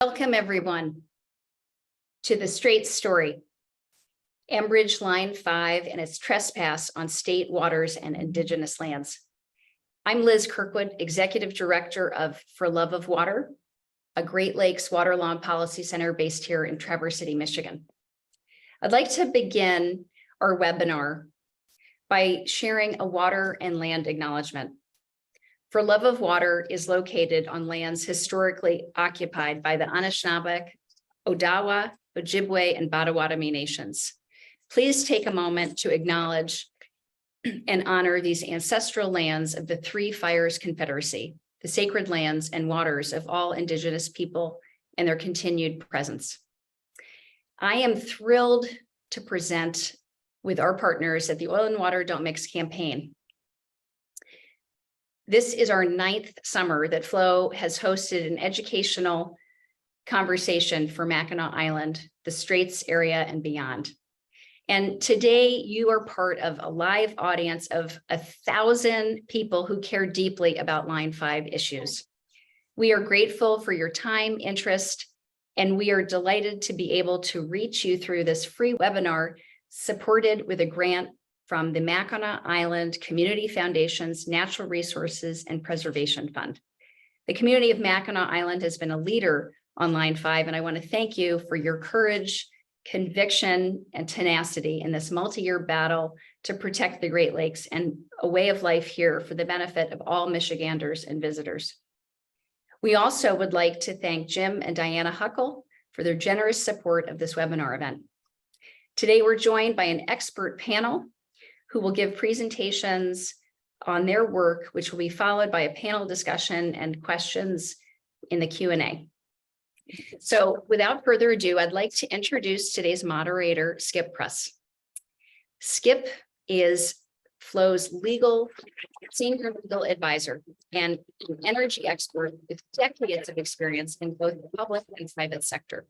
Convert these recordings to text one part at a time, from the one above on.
Welcome, everyone, to the Strait story, Enbridge Line 5 and its trespass on state waters and Indigenous lands. I'm Liz Kirkwood, Executive Director of For Love of Water, a Great Lakes Water Law and Policy Center based here in Traverse City, Michigan. I'd like to begin our webinar by sharing a water and land acknowledgement. For Love of Water is located on lands historically occupied by the Anishinaabe, Odawa, Ojibwe, and Potawatomi nations. Please take a moment to acknowledge and honor these ancestral lands of the Three Fires Confederacy, the sacred lands and waters of all Indigenous people and their continued presence. I am thrilled to present with our partners at the Oil and Water Don't Mix campaign. This is our 9th summer that Flow has hosted an educational conversation for Mackinac Island, the Straits area and beyond. And today you are part of a live audience of 1,000 people who care deeply about Line 5 issues. We are grateful for your time, interest, and we are delighted to be able to reach you through this free webinar supported with a grant from the Mackinac Island Community Foundation's Natural Resources and Preservation Fund. The community of Mackinac Island has been a leader on Line 5, and I want to thank you for your courage, conviction, and tenacity in this multi-year battle to protect the Great Lakes and a way of life here for the benefit of all Michiganders and visitors. We also would like to thank Jim and Diana Huckle for their generous support of this webinar event. Today, we're joined by an expert panel who will give presentations on their work, which will be followed by a panel discussion and questions in the Q&A. So without further ado, I'd like to introduce today's moderator, Skip Press. Skip is Flow's senior legal advisor and an energy expert with decades of experience in both the public and private sector.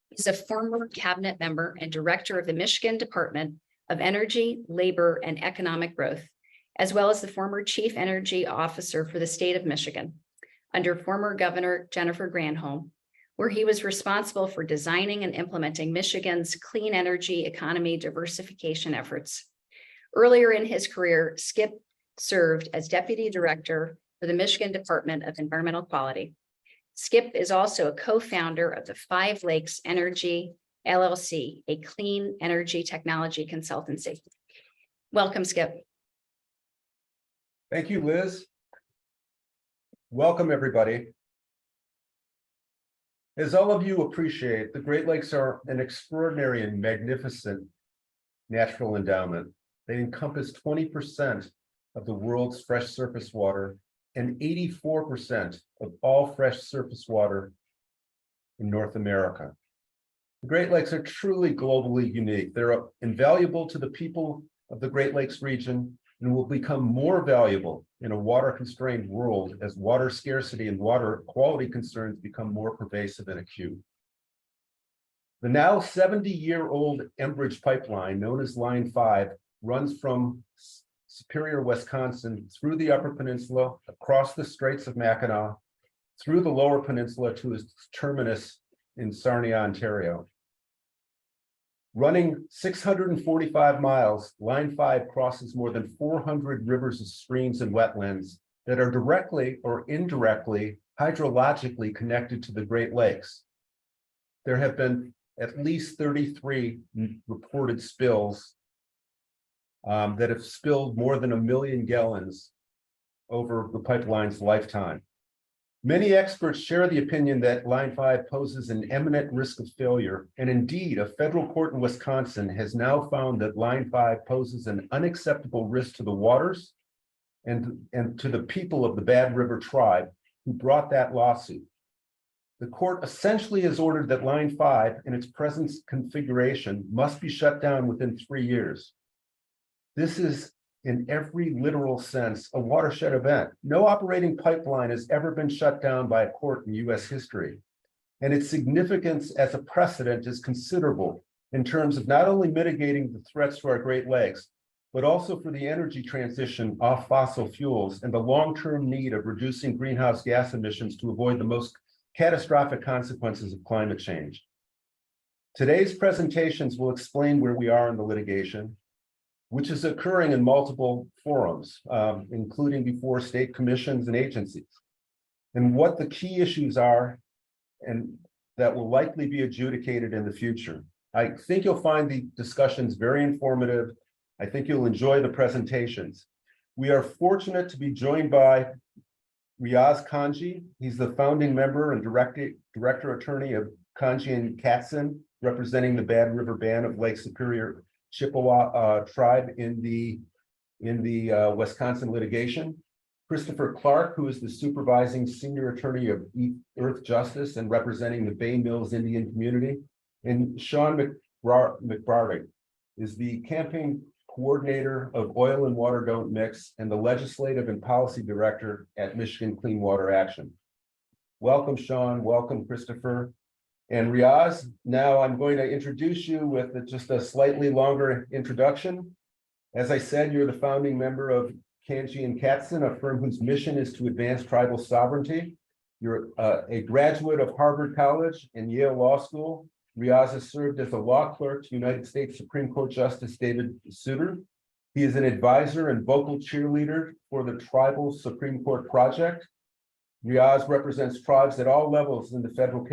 He's a former cabinet member and director of the Michigan Department of Energy, Labor, and Economic Growth, as well as the former chief energy officer for the state of Michigan under former Governor Jennifer Granholm, where he was responsible for designing and implementing Michigan's clean energy economy diversification efforts. Earlier in his career, Skip served as deputy director for the Michigan Department of Environmental Quality. Skip is also a co-founder of the Five Lakes Energy LLC, a clean energy technology consultancy. Welcome, Skip. Thank you, Liz. Welcome, everybody. As all of you appreciate, the Great Lakes are an extraordinary and magnificent natural endowment. They encompass 20% of the world's fresh surface water and 84% of all fresh surface water in North America. The Great Lakes are truly globally unique. They're invaluable to the people of the Great Lakes region and will become more valuable in a water-constrained world as water scarcity and water quality concerns become more pervasive and acute. The now 70-year-old Enbridge pipeline, known as Line 5, runs from Superior, Wisconsin, through the Upper Peninsula, across the Straits of Mackinac, through the Lower Peninsula to its terminus in Sarnia, Ontario. Running 645 miles, Line 5 crosses more than 400 rivers and streams and wetlands that are directly or indirectly hydrologically connected to the Great Lakes. There have been at least 33 reported spills that have spilled more than 1 million gallons over the pipeline's lifetime. Many experts share the opinion that Line 5 poses an imminent risk of failure, and indeed, a federal court in Wisconsin has now found that Line 5 poses an unacceptable risk to the waters and to the people of the Bad River tribe who brought that lawsuit. The court essentially has ordered that Line 5 in its present configuration must be shut down within 3 years. This is, in every literal sense, a watershed event. No operating pipeline has ever been shut down by a court in U.S. history, and its significance as a precedent is considerable in terms of not only mitigating the threats to our Great Lakes, but also for the energy transition off fossil fuels and the long-term need of reducing greenhouse gas emissions to avoid the most catastrophic consequences of climate change. Today's presentations will explain where we are in the litigation, which is occurring in multiple forums, including before state commissions and agencies, and what the key issues are and that will likely be adjudicated in the future. I think you'll find the discussions very informative. I think you'll enjoy the presentations. We are fortunate to be joined by Riyaz Kanji. He's the founding member and director attorney of Kanji and Katzen, representing the Bad River Band of Lake Superior Chippewa tribe in the Wisconsin litigation. Christopher Clark, who is the supervising senior attorney of Earthjustice and representing the Bay Mills Indian community. And Sean McBrearty is the campaign coordinator of Oil and Water Don't Mix and the legislative and policy director at Michigan Clean Water Action. Welcome, Sean. Welcome, Christopher. And Riyaz, now I'm going to introduce you with just a slightly longer introduction. As I said, you're the founding member of Kanji and Katzen, a firm whose mission is to advance tribal sovereignty. You're a graduate of Harvard College and Yale Law School. Riyaz has served as a law clerk to United States Supreme Court Justice David Souter. He is an advisor and vocal cheerleader for the Tribal Supreme Court Project. Riyaz represents tribes at all levels in the federal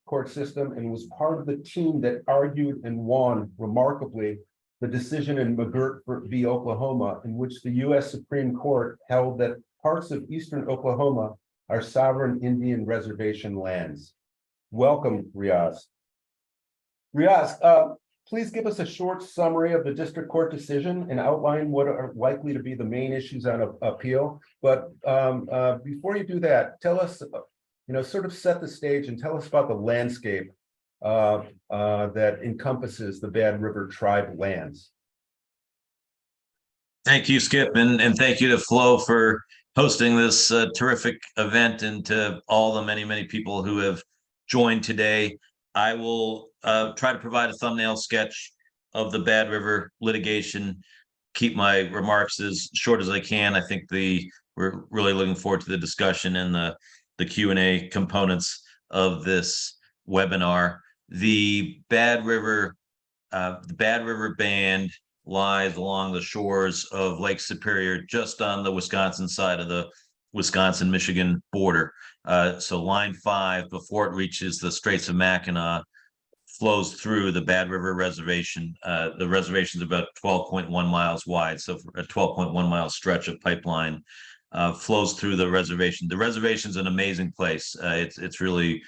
court system and was part of the team that argued and won remarkably the decision in McBrearty v. Oklahoma, in which the U.S. Supreme Court held that parts of eastern Oklahoma are sovereign Indian reservation lands. Welcome, Riyaz. Riyaz, please give us a short summary of the district court decision and outline what are likely to be the main issues on appeal. But before you do that, tell us, sort of set the stage and tell us about the landscape that encompasses the Bad River tribe lands. Thank you, Skip, and thank you to Flo for hosting this terrific event, and to all the many, many people who have joined today. I will try to provide a thumbnail sketch of the Bad River litigation, keep my remarks as short as I can. I think we're really looking forward to the discussion and the Q&A components of this webinar. The Bad River Band lies along the shores of Lake Superior, just on the Wisconsin side of the Wisconsin-Michigan border. So line 5, before it reaches the Straits of Mackinac, flows through the Bad River Reservation. The reservation is about 12.1 miles wide, so a 12.1 mile stretch of pipeline flows through the reservation. The reservation is an amazing place. It's really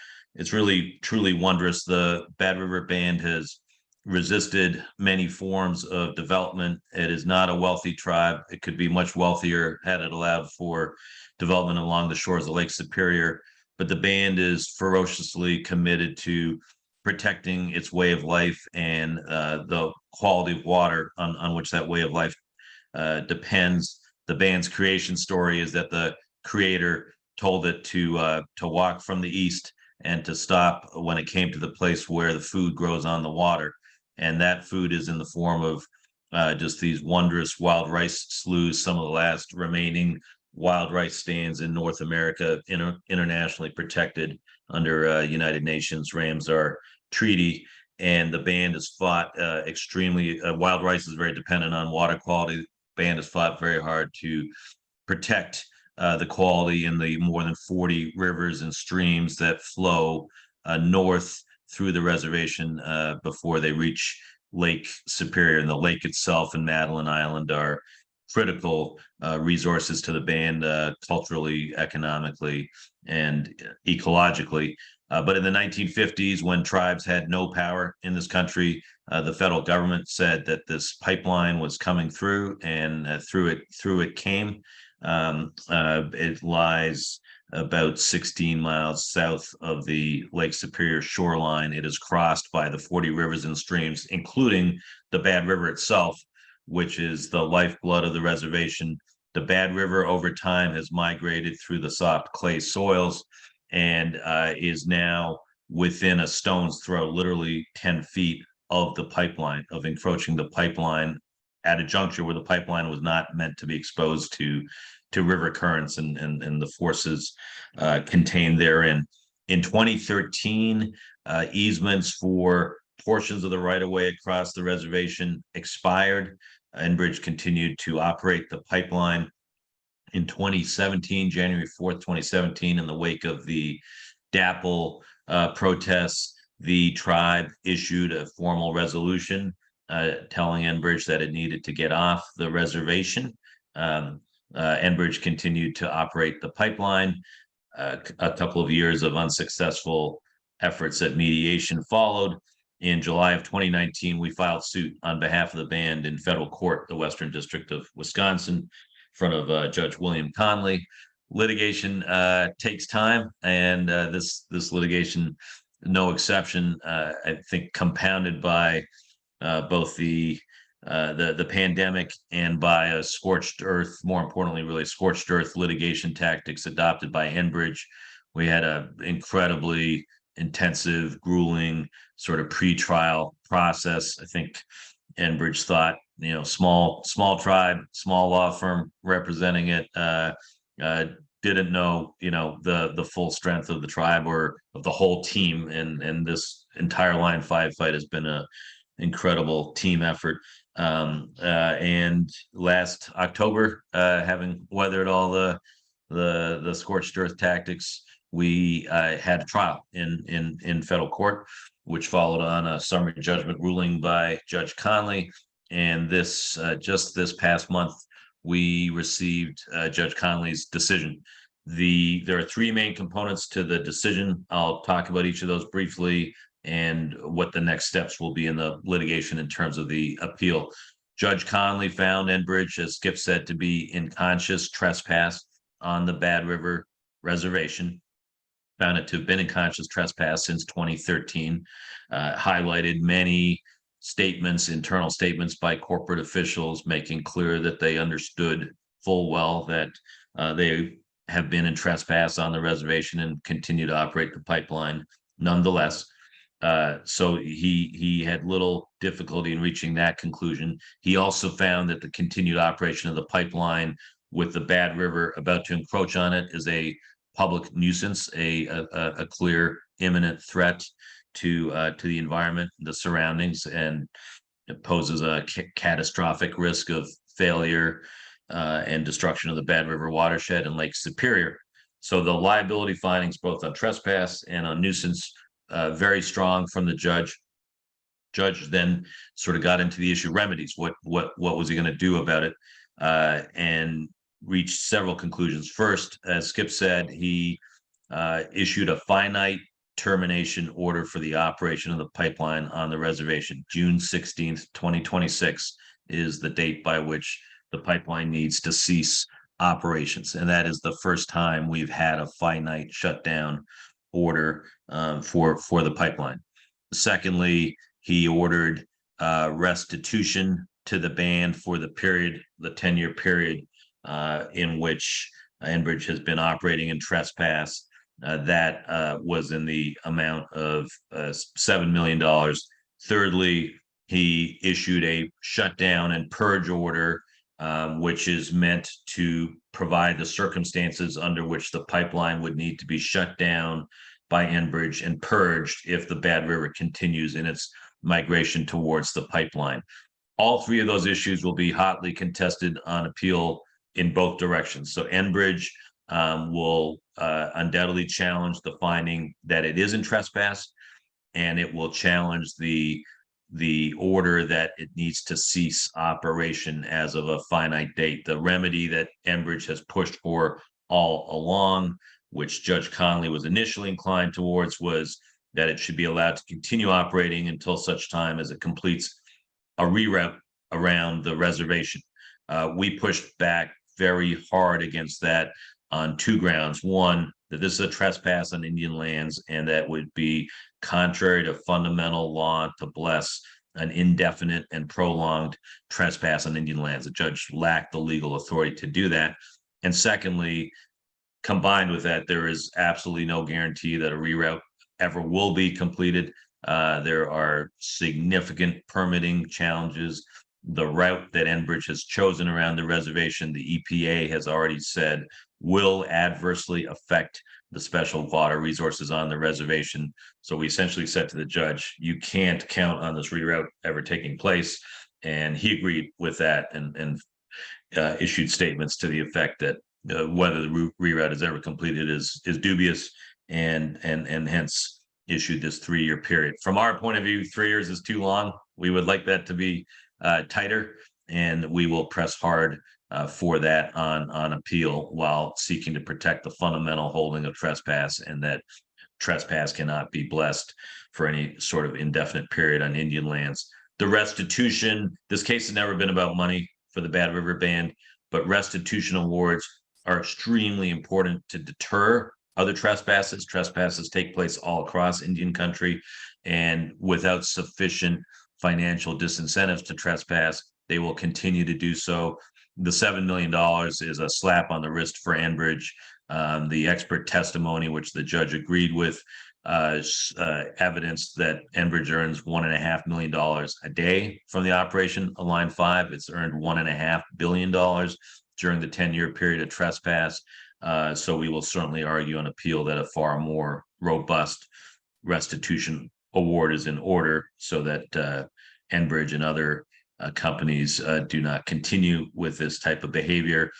truly wondrous. The Bad River Band has resisted many forms of development. It is not a wealthy tribe. It could be much wealthier had it allowed for development along the shores of Lake Superior. But the band is ferociously committed to protecting its way of life and the quality of water on which that way of life depends. The band's creation story is that the creator told it to walk from the east and to stop when it came to the place where the food grows on the water. And that food is in the form of just these wondrous wild rice sloughs, some of the last remaining wild rice stands in North America, internationally protected under United Nations Ramsar Treaty. And the band has fought extremely, wild rice is very dependent on water quality. The band has fought very hard to protect the quality in the more than 40 rivers and streams that flow north through the reservation before they reach Lake Superior. And the lake itself and Madeline Island are critical resources to the band, culturally, economically, and ecologically. But in the 1950s, when tribes had no power in this country, the federal government said that this pipeline was coming through, and through it came. It lies about 16 miles south of the Lake Superior shoreline. It is crossed by the 40 rivers and streams, including the Bad River itself, which is the lifeblood of the reservation. The Bad River over time has migrated through the soft clay soils and is now within a stone's throw, literally 10 feet of the pipeline, of encroaching the pipeline at a juncture where the pipeline was not meant to be exposed to river currents and the forces contained therein. In 2013, easements for portions of the right-of-way across the reservation expired. Enbridge continued to operate the pipeline. In 2017, January 4th, 2017, in the wake of the DAPL protests, the tribe issued a formal resolution telling Enbridge that it needed to get off the reservation. Enbridge continued to operate the pipeline. A couple of years of unsuccessful efforts at mediation followed. In July of 2019, we filed suit on behalf of the band in federal court, the Western District of Wisconsin, in front of Judge William Conley. Litigation takes time, and this litigation, no exception, I think compounded by both the pandemic and by a scorched earth, more importantly, really scorched earth litigation tactics adopted by Enbridge. We had an incredibly intensive, grueling sort of pre-trial process. I think Enbridge thought, small tribe, small law firm representing it, didn't know, the full strength of the tribe or of the whole team. And this entire Line 5 fight has been an incredible team effort. And last October, having weathered all the scorched earth tactics, we had a trial in federal court, which followed on a summary judgment ruling by Judge Conley. And just this past month, we received Judge Conley's decision. There are three main components to the decision. I'll talk about each of those briefly and what the next steps will be in the litigation in terms of the appeal. Judge Conley found Enbridge, as Skip said, to be in conscious trespass on the Bad River Reservation. Found it to have been in conscious trespass since 2013. Highlighted many statements, internal statements by corporate officials, making clear that they understood full well that they have been in trespass on the reservation and continue to operate the pipeline nonetheless. So he had little difficulty in reaching that conclusion. He also found that the continued operation of the pipeline with the Bad River about to encroach on it is a public nuisance, a clear imminent threat to the environment, the surroundings, and it poses a catastrophic risk of failure and destruction of the Bad River watershed and Lake Superior. So the liability findings, both on trespass and on nuisance, very strong from the judge. Judge then sort of got into the issue remedies. What was he going to do about it? And reached several conclusions. First, as Skip said, he issued a finite termination order for the operation of the pipeline on the reservation. June 16th, 2026 is the date by which the pipeline needs to cease operations. And that is the first time we've had a finite shutdown order for the pipeline. Secondly, he ordered restitution to the band for the 10-year period in which Enbridge has been operating in trespass. That was in the amount of $7 million. Thirdly, he issued a shutdown and purge order, which is meant to provide the circumstances under which the pipeline would need to be shut down by Enbridge and purged if the Bad River continues in its migration towards the pipeline. All three of those issues will be hotly contested on appeal in both directions. So Enbridge will undoubtedly challenge the finding that it is in trespass, and it will challenge the order that it needs to cease operation as of a finite date. The remedy that Enbridge has pushed for all along, which Judge Conley was initially inclined towards, was that it should be allowed to continue operating until such time as it completes a reroute around the reservation. We pushed back very hard against that on two grounds. One, that this is a trespass on Indian lands, and that would be contrary to fundamental law to bless an indefinite and prolonged trespass on Indian lands. The judge lacked the legal authority to do that. And secondly, combined with that, there is absolutely no guarantee that a reroute ever will be completed. There are significant permitting challenges. The route that Enbridge has chosen around the reservation, the EPA has already said, will adversely affect the special water resources on the reservation. So we essentially said to the judge, you can't count on this reroute ever taking place. And he agreed with that and issued statements to the effect that whether the reroute is ever completed is dubious, and hence issued this 3-year period. From our point of view, 3 years is too long. We would like that to be tighter, and we will press hard for that on appeal, while seeking to protect the fundamental holding of trespass, and that trespass cannot be blessed for any sort of indefinite period on Indian lands. The restitution, this case has never been about money for the Bad River Band, but restitution awards are extremely important to deter other trespasses. Trespasses take place all across Indian country, and without sufficient financial disincentives to trespass, they will continue to do so. The $7 million is a slap on the wrist for Enbridge. The expert testimony, which the judge agreed with, evidence that Enbridge earns $1.5 million a day from the operation of Line 5. It's earned $1.5 billion during the 10-year period of trespass. So we will certainly argue on appeal that a far more robust restitution award is in order, so that Enbridge and other companies do not continue with this type of behavior.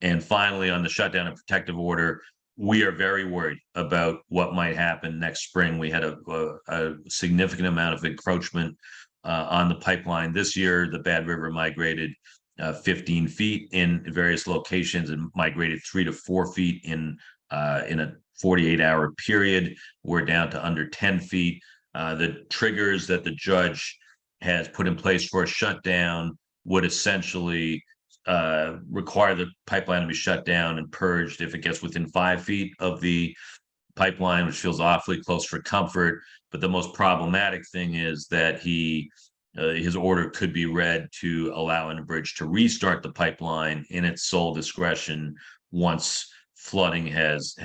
And finally, on the shutdown and protective order, we are very worried about what might happen next spring. We had a significant amount of encroachment on the pipeline this year. The Bad River migrated 15 feet in various locations, and migrated 3 to 4 feet in a 48-hour period. We're down to under 10 feet. The triggers that the judge has put in place for a shutdown would essentially require the pipeline to be shut down and purged if it gets within 5 feet of the pipeline, which feels awfully close for comfort. But the most problematic thing is that his order could be read to allow Enbridge to restart the pipeline in its sole discretion once flooding has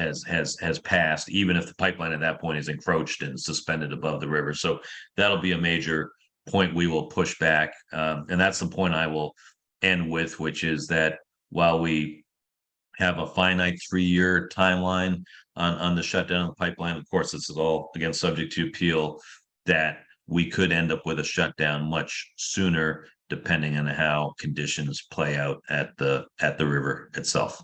passed, even if the pipeline at that point is encroached and suspended above the river. So that'll be a major point we will push back. And that's the point I will end with, which is that while we have a finite 3-year timeline on the shutdown of the pipeline, of course, this is all again subject to appeal, that we could end up with a shutdown much sooner, depending on how conditions play out at the river itself.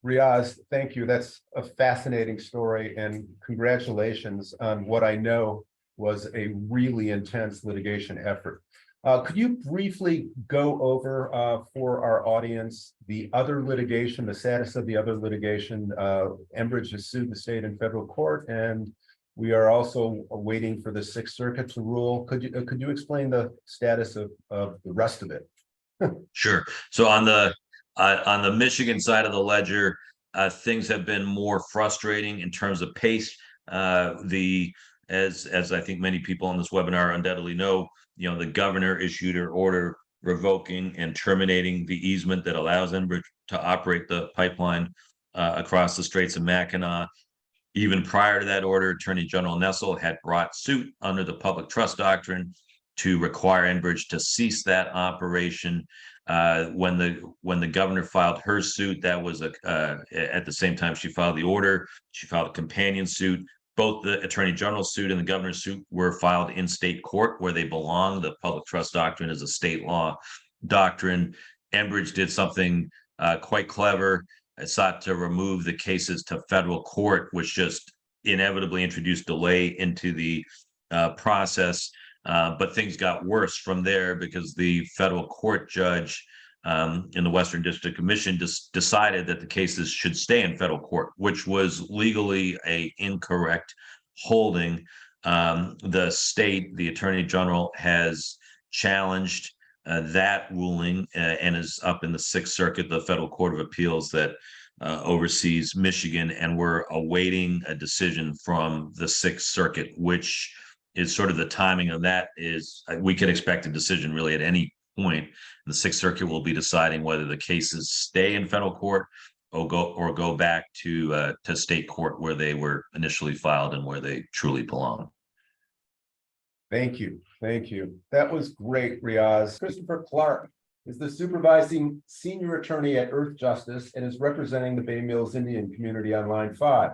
Riyaz, thank you. That's a fascinating story, and congratulations on what I know was a really intense litigation effort. Could you briefly go over for our audience the other litigation, the status of the other litigation? Enbridge has sued the state in federal court, and we are also waiting for the Sixth Circuit to rule. Could you explain the status of the rest of it? Sure. So on the Michigan side of the ledger, things have been more frustrating in terms of pace. As I think many people on this webinar undoubtedly know, the governor issued an order revoking and terminating the easement that allows Enbridge to operate the pipeline across the Straits of Mackinac. Even prior to that order, Attorney General Nessel had brought suit under the public trust doctrine to require Enbridge to cease that operation. When the governor filed her suit, that was at the same time she filed the order. She filed a companion suit. Both the Attorney General's suit and the governor's suit were filed in state court, where they belong. The public trust doctrine is a state law doctrine. Enbridge did something quite clever. It sought to remove the cases to federal court, which just inevitably introduced delay into the process. But things got worse from there, because the federal court judge in the Western District of Michigan decided that the cases should stay in federal court, which was legally an incorrect holding. The Attorney General has challenged that ruling and is up in the Sixth Circuit, the Federal Court of Appeals that oversees Michigan, and we're awaiting a decision from the Sixth Circuit, which is sort of the timing of that is we could expect a decision really at any point. The Sixth Circuit will be deciding whether the cases stay in federal court or go back to state court, where they were initially filed and where they truly belong. Thank you. That was great, Riyaz. Christopher Clark, is the supervising senior attorney at Earthjustice and is representing the Bay Mills Indian community on Line 5.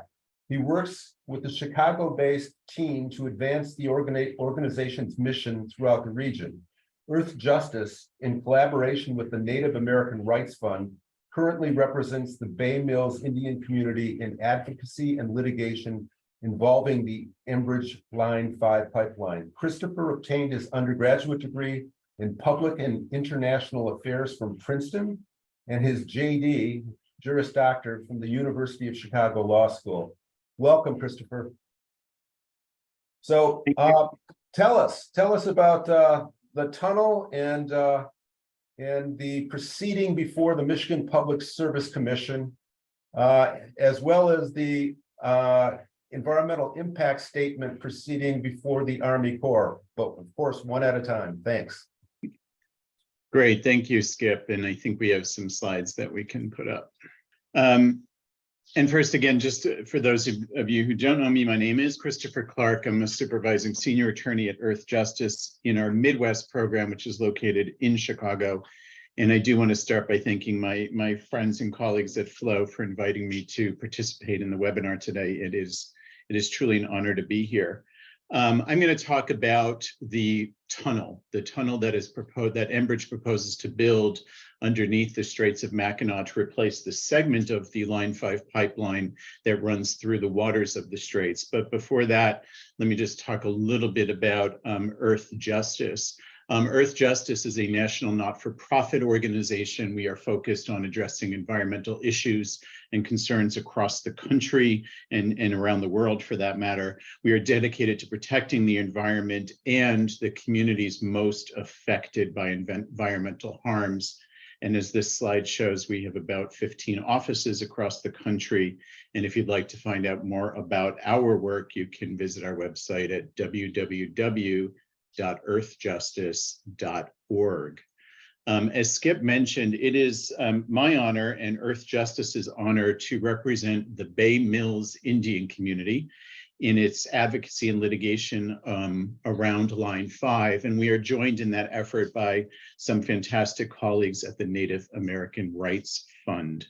He works with the Chicago-based team to advance the organization's mission throughout the region. Earthjustice, in collaboration with the Native American Rights Fund, currently represents the Bay Mills Indian community in advocacy and litigation involving the Enbridge Line 5 pipeline. Christopher obtained his undergraduate degree in public and international affairs from Princeton and his JD, Juris Doctor, from the University of Chicago Law School. Welcome, Christopher. So tell us about the tunnel and the proceeding before the Michigan Public Service Commission, as well as the environmental impact statement proceeding before the Army Corps, but of course, one at a time. Thanks. Great, thank you, Skip. And I think we have some slides that we can put up. And first, again, just for those of you who don't know me, my name is Christopher Clark. I'm a supervising senior attorney at Earthjustice in our Midwest program, which is located in Chicago. And I do want to start by thanking my friends and colleagues at Flow for inviting me to participate in the webinar today. It is truly an honor to be here. I'm going to talk about the tunnel that is proposed, that Enbridge proposes to build underneath the Straits of Mackinac to replace the segment of the Line 5 pipeline that runs through the waters of the Straits. But before that, let me just talk a little bit about Earthjustice. Earthjustice is a national not-for-profit organization. We are focused on addressing environmental issues and concerns across the country and around the world, for that matter. We are dedicated to protecting the environment and the communities most affected by environmental harms. And as this slide shows, we have about 15 offices across the country. And if you'd like to find out more about our work, you can visit our website at www.earthjustice.org. As Skip mentioned, it is my honor and Earthjustice's honor to represent the Bay Mills Indian community in its advocacy and litigation around Line 5. And we are joined in that effort by some fantastic colleagues at the Native American Rights Fund.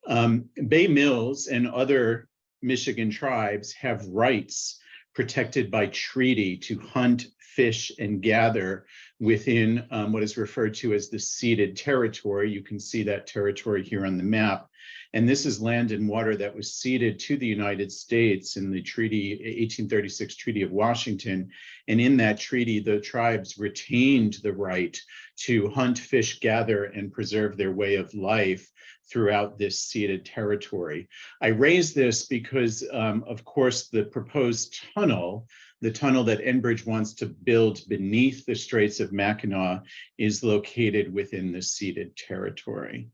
Bay Mills and other Michigan tribes have rights protected by treaty to hunt, fish, and gather within what is referred to as the ceded territory. You can see that territory here on the map. And this is land and water that was ceded to the United States in the treaty, 1836 Treaty of Washington. And in that treaty, the tribes retained the right to hunt, fish, gather, and preserve their way of life throughout this ceded territory. I raise this because, of course, the proposed tunnel, the tunnel that Enbridge wants to build beneath the Straits of Mackinac, is located within the ceded territory.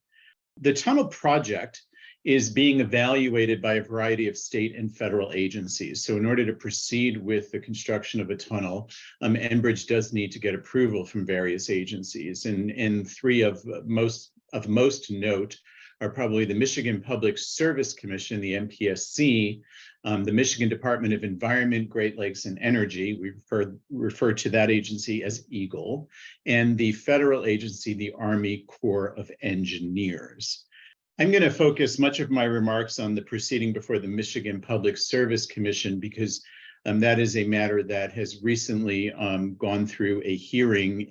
The tunnel project is being evaluated by a variety of state and federal agencies. So in order to proceed with the construction of a tunnel, Enbridge does need to get approval from various agencies. And three of most note are probably the Michigan Public Service Commission, the MPSC, the Michigan Department of Environment, Great Lakes and Energy, we refer to that agency as EAGLE, and the federal agency, the Army Corps of Engineers. I'm going to focus much of my remarks on the proceeding before the Michigan Public Service Commission because that is a matter that has recently gone through a hearing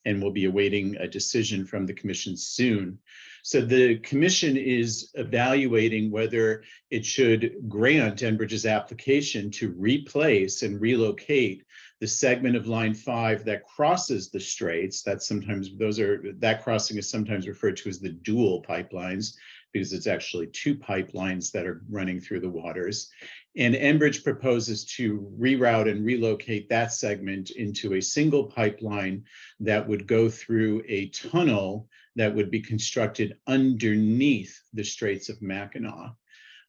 and will be awaiting a decision from the commission soon. So the commission is evaluating whether it should grant Enbridge's application to replace and relocate the segment of Line 5 that crosses the Straits. That crossing is sometimes referred to as the dual pipelines because it's actually two pipelines that are running through the waters. And Enbridge proposes to reroute and relocate that segment into a single pipeline that would go through a tunnel that would be constructed underneath the Straits of Mackinac.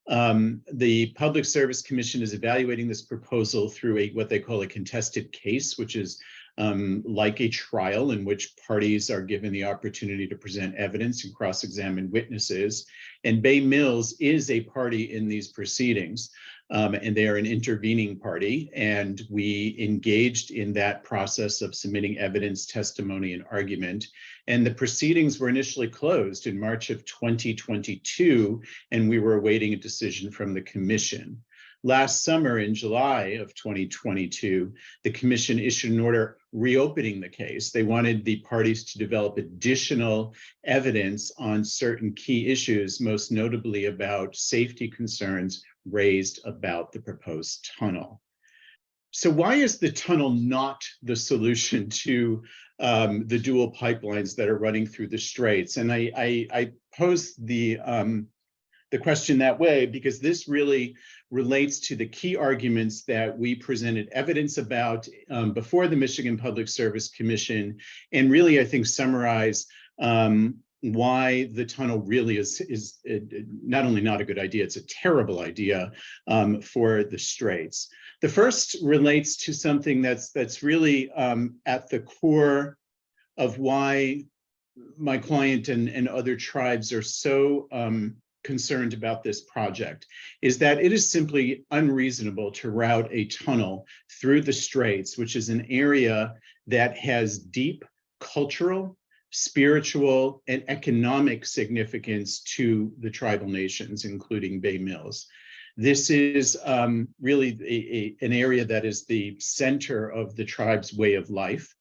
The Public Service Commission is evaluating this proposal through what they call a contested case, which is like a trial in which parties are given the opportunity to present evidence and cross-examine witnesses. And Bay Mills is a party in these proceedings, and they are an intervening party. And we engaged in that process of submitting evidence, testimony, and argument. And the proceedings were initially closed in March of 2022, and we were awaiting a decision from the commission. Last summer, in July of 2022, the commission issued an order reopening the case. They wanted the parties to develop additional evidence on certain key issues, most notably about safety concerns raised about the proposed tunnel. So why is the tunnel not the solution to the dual pipelines that are running through the straits? And I pose the question that way because this really relates to the key arguments that we presented evidence about before the Michigan Public Service Commission, and really, I think, summarize why the tunnel really is not only not a good idea, it's a terrible idea for the straits. The first relates to something that's really at the core of why my client and other tribes are so concerned about this project, is that it is simply unreasonable to route a tunnel through the straits, which is an area that has deep cultural, spiritual, and economic significance to the tribal nations, including Bay Mills. This is really an area that is the center of the tribe's way of life.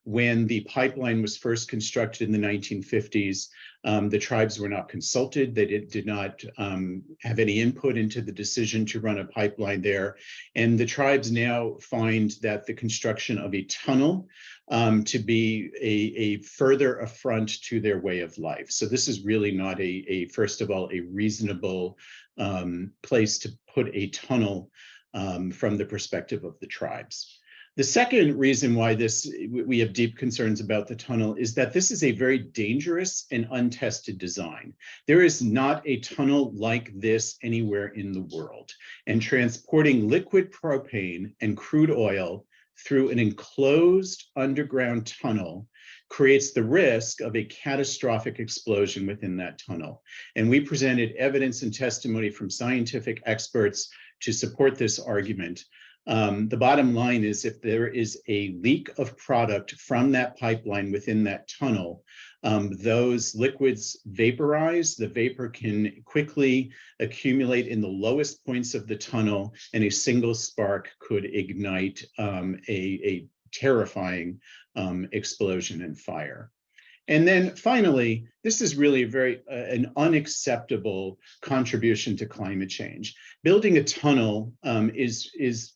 When the pipeline was first constructed in the 1950s, the tribes were not consulted. They did not have any input into the decision to run a pipeline there. And the tribes now find that the construction of a tunnel to be a further affront to their way of life. So this is really not first of all, a reasonable place to put a tunnel from the perspective of the tribes. The second reason why we have deep concerns about the tunnel is that this is a very dangerous and untested design. There is not a tunnel like this anywhere in the world. And transporting liquid propane and crude oil through an enclosed underground tunnel creates the risk of a catastrophic explosion within that tunnel. And we presented evidence and testimony from scientific experts to support this argument. The bottom line is if there is a leak of product from that pipeline within that tunnel, those liquids vaporize, the vapor can quickly accumulate in the lowest points of the tunnel, and a single spark could ignite a terrifying explosion and fire. And then finally, this is really an unacceptable contribution to climate change. Building a tunnel is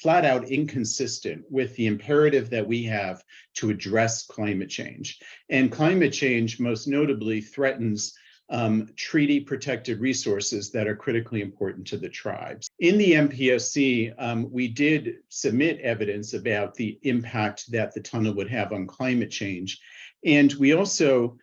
flat out inconsistent with the imperative that we have to address climate change. And climate change most notably threatens treaty protected resources that are critically important to the tribes. In the MPSC, we did submit evidence about the impact that the tunnel would have on climate change. And we also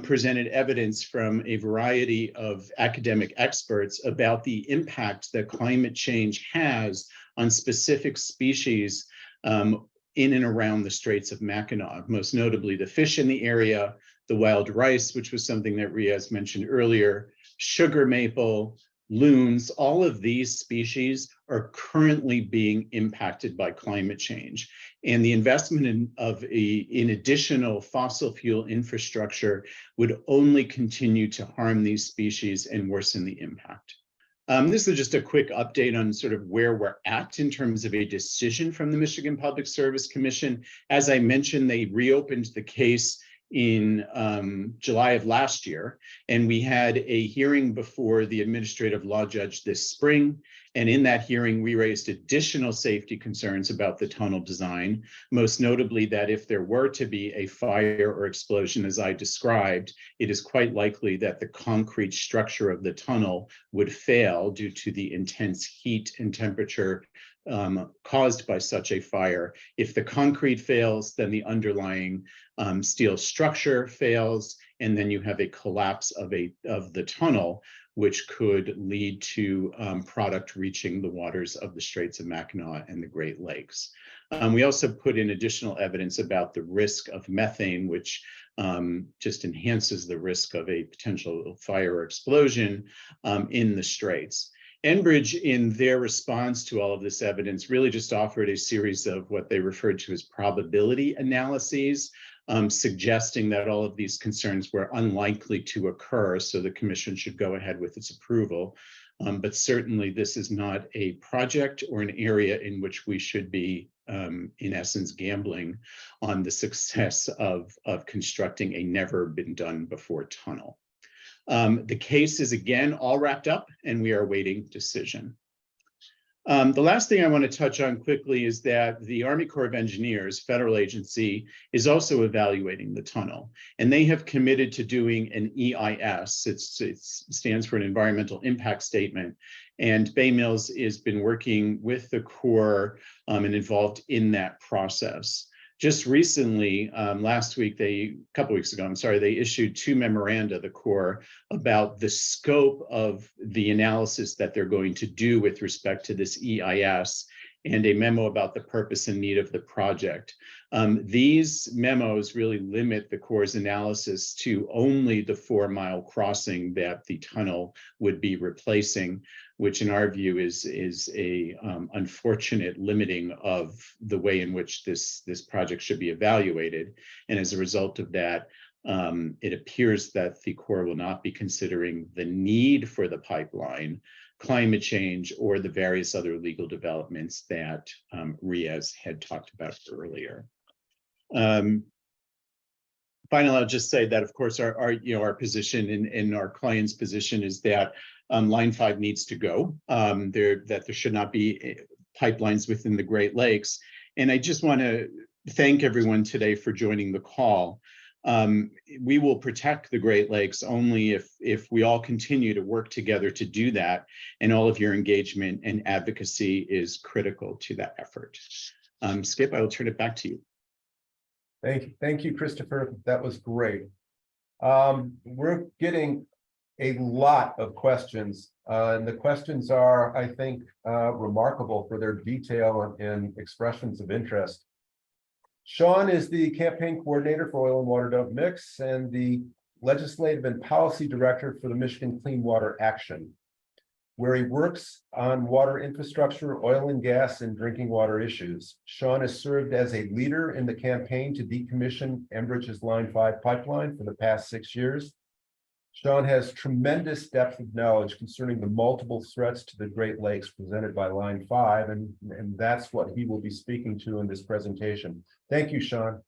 presented evidence from a variety of academic experts about the impact that climate change has on specific species in and around the Straits of Mackinac, most notably the fish in the area, the wild rice, which was something that Riyaz mentioned earlier, sugar maple, loons. All of these species are currently being impacted by climate change. And the investment in additional fossil fuel infrastructure would only continue to harm these species and worsen the impact. This is just a quick update on sort of where we're at in terms of a decision from the Michigan Public Service Commission. As I mentioned, they reopened the case in July of last year, and we had a hearing before the administrative law judge this spring. And in that hearing, we raised additional safety concerns about the tunnel design, most notably that if there were to be a fire or explosion, as I described, it is quite likely that the concrete structure of the tunnel would fail due to the intense heat and temperature caused by such a fire. If the concrete fails, then the underlying steel structure fails, and then you have a collapse of the tunnel, which could lead to product reaching the waters of the Straits of Mackinac and the Great Lakes. We also put in additional evidence about the risk of methane, which just enhances the risk of a potential fire or explosion in the Straits. Enbridge, in their response to all of this evidence, really just offered a series of what they referred to as probability analyses, suggesting that all of these concerns were unlikely to occur, so the commission should go ahead with its approval. But certainly this is not a project or an area in which we should be, in essence, gambling on the success of constructing a never been done before tunnel. The case is again all wrapped up and we are awaiting decision. The last thing I want to touch on quickly is that the Army Corps of Engineers, federal agency, is also evaluating the tunnel, and they have committed to doing an EIS. It stands for an environmental impact statement, and Bay Mills has been working with the Corps and involved in that process. Just recently, last week, a couple weeks ago, they issued 2 memoranda, the Corps, about the scope of the analysis that they're going to do with respect to this EIS, and a memo about the purpose and need of the project. These memos really limit the Corps' analysis to only the 4-mile crossing that the tunnel would be replacing, which in our view is a unfortunate limiting of the way in which this project should be evaluated. And as a result of that, it appears that the Corps will not be considering the need for the pipeline, climate change, or the various other legal developments that Riyaz had talked about earlier. Finally, I'll just say that, of course, our position and our client's position is that Line 5 needs to go, that there should not be pipelines within the Great Lakes. And I just want to thank everyone today for joining the call. We will protect the Great Lakes only if we all continue to work together to do that, and all of your engagement and advocacy is critical to that effort. Skip, I will turn it back to you. Thank you, Christopher. That was great. We're getting a lot of questions, and the questions are, I think, remarkable for their detail and expressions of interest. Sean is the campaign coordinator for Oil and Water Don't Mix and the legislative and policy director for the Michigan Clean Water Action, where he works on water infrastructure, oil and gas, and drinking water issues. Sean has served as a leader in the campaign to decommission Enbridge's Line 5 pipeline for the past 6 years. Sean has tremendous depth of knowledge concerning the multiple threats to the Great Lakes presented by Line 5, and that's what he will be speaking to in this presentation. Thank you, Sean.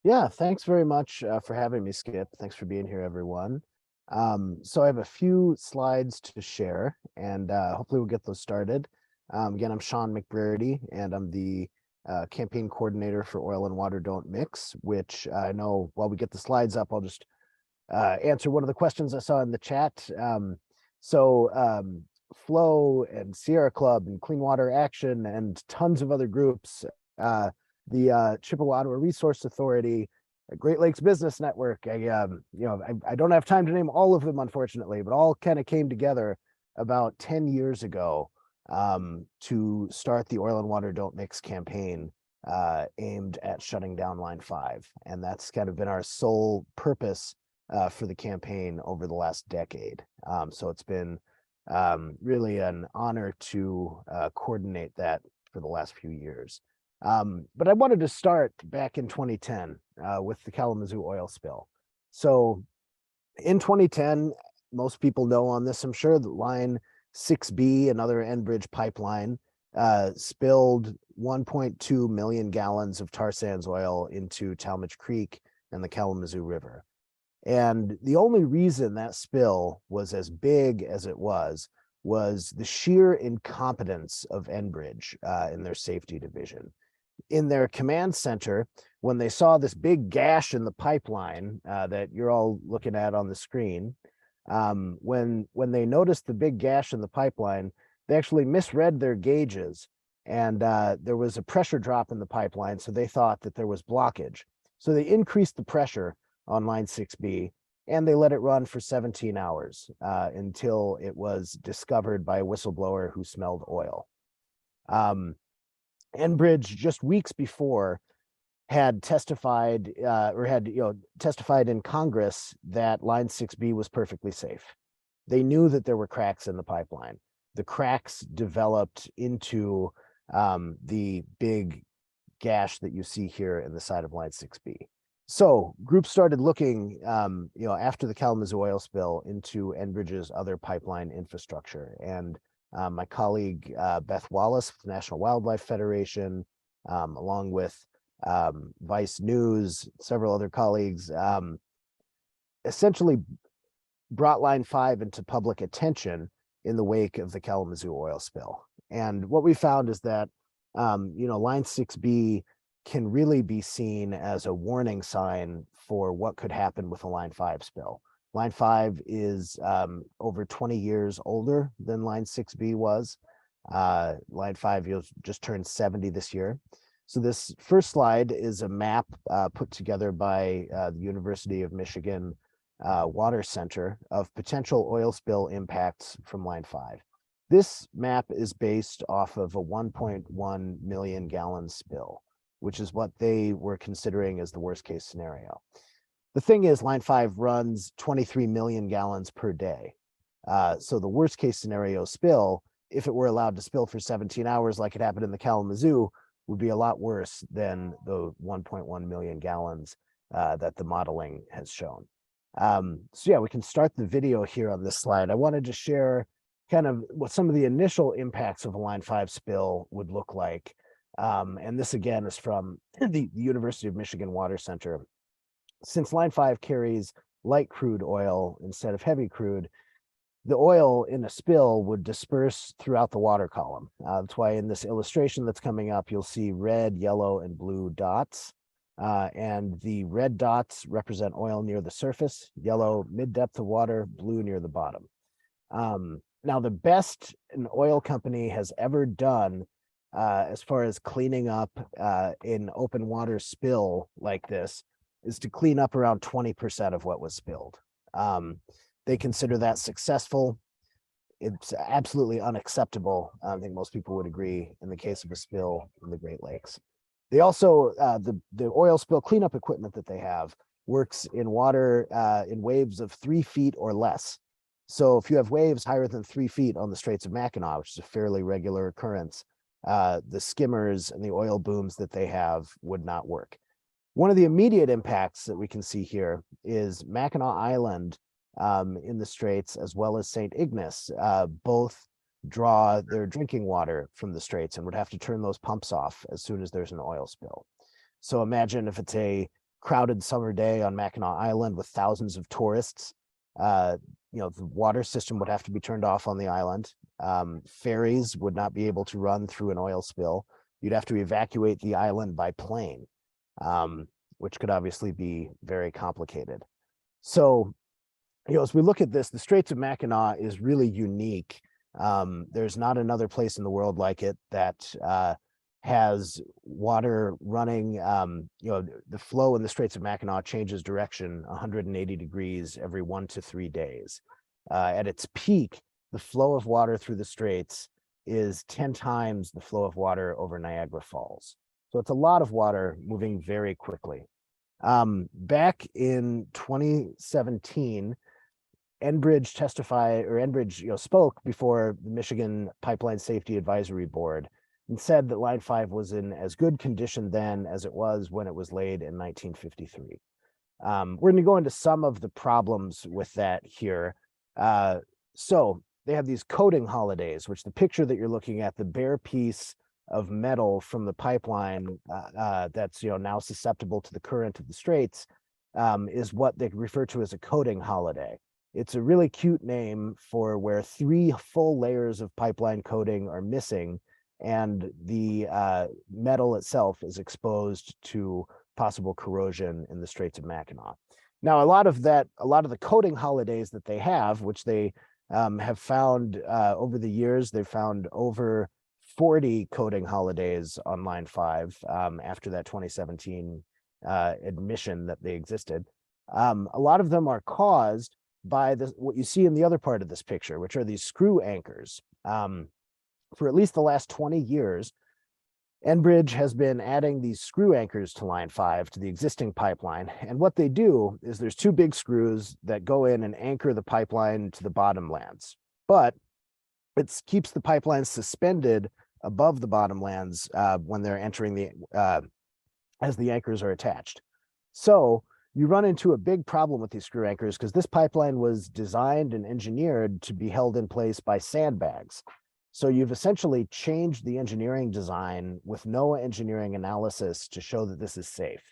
Yeah, thanks very much for having me, Skip. Thanks for being here, everyone. So I have a few slides to share, and hopefully we'll get those started. Again, I'm Sean McBrearty, and I'm the campaign coordinator for Oil and Water Don't Mix, which I know while we get the slides up, I'll just answer one of the questions I saw in the chat. Flow and Sierra Club and Clean Water Action and tons of other groups, the Chippewa Resource Authority, Great Lakes Business Network. I don't have time to name all of them, unfortunately, but all kind of came together about 10 years ago to start the Oil and Water Don't Mix campaign aimed at shutting down Line 5. And that's kind of been our sole purpose for the campaign over the last decade. So it's been really an honor to coordinate that for the last few years. But I wanted to start back in 2010 with the Kalamazoo oil spill. So in 2010, most people know on this, I'm sure, that Line 6B, another Enbridge pipeline, spilled 1.2 million gallons of tar sands oil into Talmadge Creek and the Kalamazoo River. And the only reason that spill was as big as it was the sheer incompetence of Enbridge in their safety division. In their command center, when they saw this big gash in the pipeline that you're all looking at on the screen, when they noticed the big gash in the pipeline, they actually misread their gauges, and there was a pressure drop in the pipeline, so they thought that there was blockage. So they increased the pressure on Line 6B, and they let it run for 17 hours until it was discovered by a whistleblower who smelled oil. Enbridge, just weeks before, had testified testified in Congress that Line 6B was perfectly safe. They knew that there were cracks in the pipeline. The cracks developed into the big gash that you see here in the side of Line 6B. So groups started looking, after the Kalamazoo oil spill, into Enbridge's other pipeline infrastructure. And my colleague Beth Wallace with the National Wildlife Federation, along with Vice News, several other colleagues, essentially brought Line 5 into public attention in the wake of the Kalamazoo oil spill. And what we found is that, Line 6B can really be seen as a warning sign for what could happen with a Line 5 spill. Line 5 is over 20 years older than Line 6B was. Line 5 just turned 70 this year. So this first slide is a map put together by the University of Michigan Water Center of potential oil spill impacts from Line 5. This map is based off of a 1.1 million gallon spill, which is what they were considering as the worst case scenario. The thing is, Line 5 runs 23 million gallons per day. So the worst case scenario spill, if it were allowed to spill for 17 hours like it happened in the Kalamazoo, would be a lot worse than the 1.1 million gallons that the modeling has shown. So yeah, we can start the video here on this slide. I wanted to share kind of what some of the initial impacts of a Line 5 spill would look like. And this again is from the University of Michigan Water Center. Since Line 5 carries light crude oil instead of heavy crude, the oil in a spill would disperse throughout the water column. That's why in this illustration that's coming up, you'll see red, yellow, and blue dots. And the red dots represent oil near the surface, yellow mid-depth of water, blue near the bottom. Now, the best an oil company has ever done as far as cleaning up an open water spill like this is to clean up around 20% of what was spilled. They consider that successful. It's absolutely unacceptable. I think most people would agree in the case of a spill in the Great Lakes. They also, the oil spill cleanup equipment that they have works in water in waves of 3 feet or less. So if you have waves higher than 3 feet on the Straits of Mackinac, which is a fairly regular occurrence, the skimmers and the oil booms that they have would not work. One of the immediate impacts that we can see here is Mackinac Island in the Straits, as well as St. Ignace, both draw their drinking water from the Straits and would have to turn those pumps off as soon as there's an oil spill. So imagine if it's a crowded summer day on Mackinac Island with thousands of tourists, the water system would have to be turned off on the island. Ferries would not be able to run through an oil spill. You'd have to evacuate the island by plane, which could obviously be very complicated. So, as we look at this, the Straits of Mackinac is really unique. There's not another place in the world like it that has water running. The flow in the Straits of Mackinac changes direction 180 degrees every 1 to 3 days. At its peak, the flow of water through the Straits is 10 times the flow of water over Niagara Falls. So it's a lot of water moving very quickly. Back in 2017, Enbridge spoke before the Michigan Pipeline Safety Advisory Board and said that Line 5 was in as good condition then as it was when it was laid in 1953. We're going to go into some of the problems with that here. So they have these coating holidays, which the picture that you're looking at, the bare piece of metal from the pipeline that's now susceptible to the current of the Straits, is what they refer to as a coating holiday. It's a really cute name for where 3 full layers of pipeline coating are missing, and the metal itself is exposed to possible corrosion in the Straits of Mackinac. Now, a lot of the coating holidays that they have, which they have found over the years, they've found over 40 coating holidays on Line 5 after that 2017 admission that they existed. A lot of them are caused by what you see in the other part of this picture, which are these screw anchors. For at least the last 20 years, Enbridge has been adding these screw anchors to line 5 to the existing pipeline. And what they do is there's two big screws that go in and anchor the pipeline to the bottomlands. But it keeps the pipeline suspended above the bottomlands when they're entering as the anchors are attached. So you run into a big problem with these screw anchors because this pipeline was designed and engineered to be held in place by sandbags. So you've essentially changed the engineering design with no engineering analysis to show that this is safe.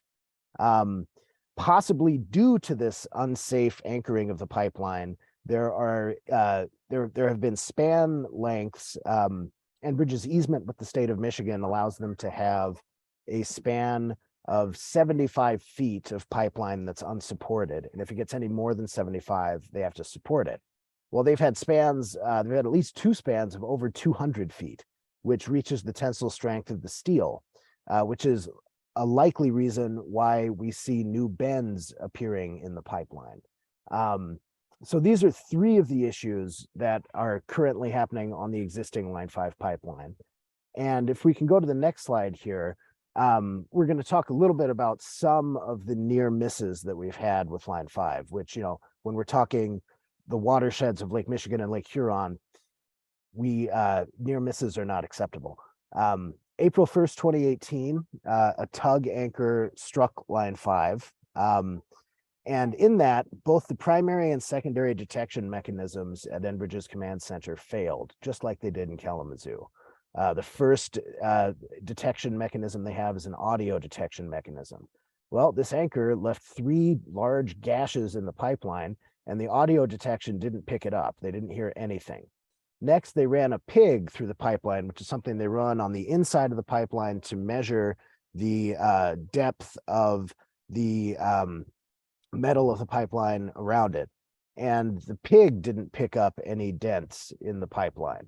Possibly due to this unsafe anchoring of the pipeline, there have been span lengths. Enbridge's easement with the state of Michigan allows them to have a span of 75 feet of pipeline that's unsupported. And if it gets any more than 75, they have to support it. Well, they've had spans, they've had at least two spans of over 200 feet, which reaches the tensile strength of the steel, which is a likely reason why we see new bends appearing in the pipeline. So these are three of the issues that are currently happening on the existing Line 5 pipeline. And if we can go to the next slide here, we're going to talk a little bit about some of the near misses that we've had with Line 5, which, you know, when we're talking the watersheds of Lake Michigan and Lake Huron, near misses are not acceptable. April 1st, 2018, a tug anchor struck Line 5. And in that, both the primary and secondary detection mechanisms at Enbridge's command center failed, just like they did in Kalamazoo. The first detection mechanism they have is an audio detection mechanism. Well, this anchor left 3 large gashes in the pipeline, and the audio detection didn't pick it up. They didn't hear anything. Next, they ran a pig through the pipeline, which is something they run on the inside of the pipeline to measure the depth of the metal of the pipeline around it. And the pig didn't pick up any dents in the pipeline.